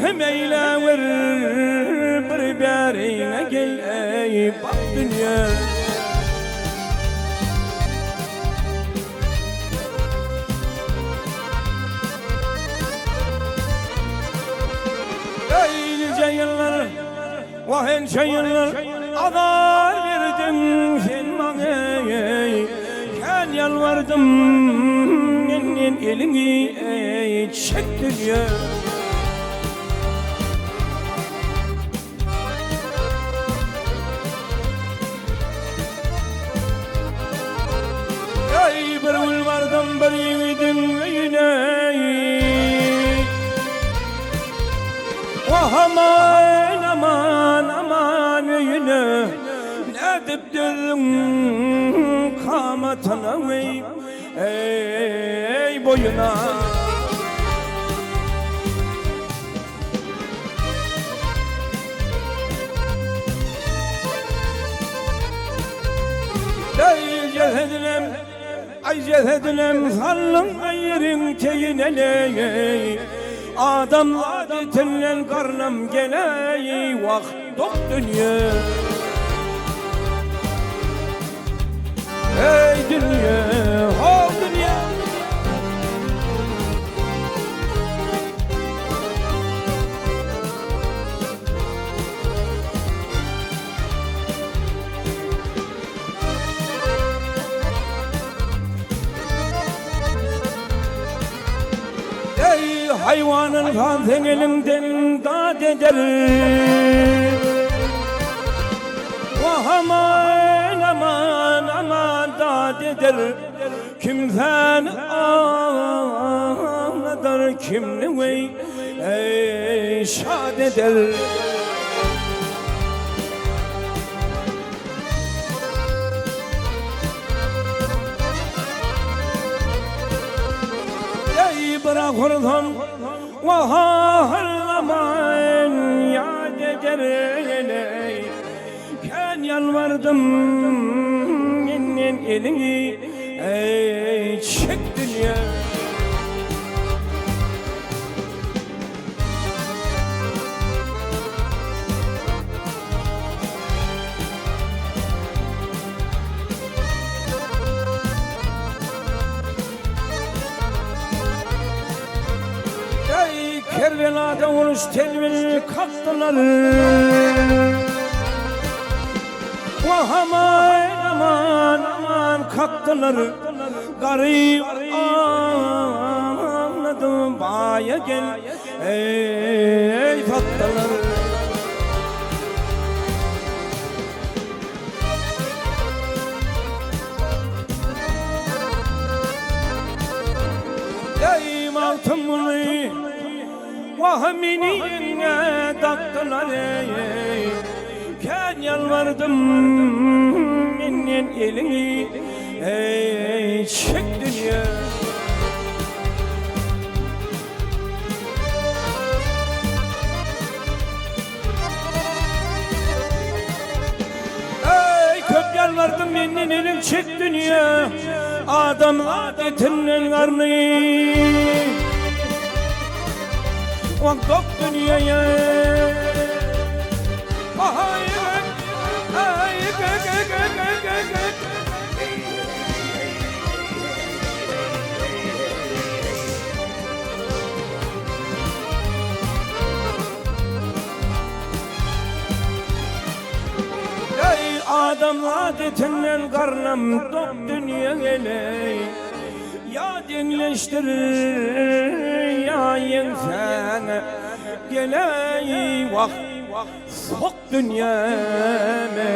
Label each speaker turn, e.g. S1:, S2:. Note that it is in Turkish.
S1: fehm eyle ver bir berine gel ey bak dünya. Ey nice yıllar vahen yıllar azar verdin sen bana ben yalvardım elini çektir ya. Ey bir ulvardım bir yiğidin yine aman aman aman yine ne dip dedim kamatına ey boyuna. Ey cehedinem ay cehedinem sallın yerin teyinele adamlar ditinden karnım gele vakt yok dünya. Ey dünya, oh dünya. Ey hayvanın kansen elinden dağ eder. Vah aman aman aman dağ eder. Kimden ağladır kimni vey ey şad eder. Ey bırak oradan vahallaman ya eder ben yalvardım elini ey çek dünya. Ey Kerbela'da oruç telvini kattılar. Vah aman aman aman kalktılar. Garip anladım baya gel ey tatlılar. Ey maltımını vahmini yerine taktılar ey ben yalvardım elini ey çek dünya. Ey köp yalvardım elini çek dünya. Adamlar etinden karnı vaktok dünyaya. Ey adam adetinden karnım tok dünya geley ya dinleştirir ya yensen geley vakt sok dünyame.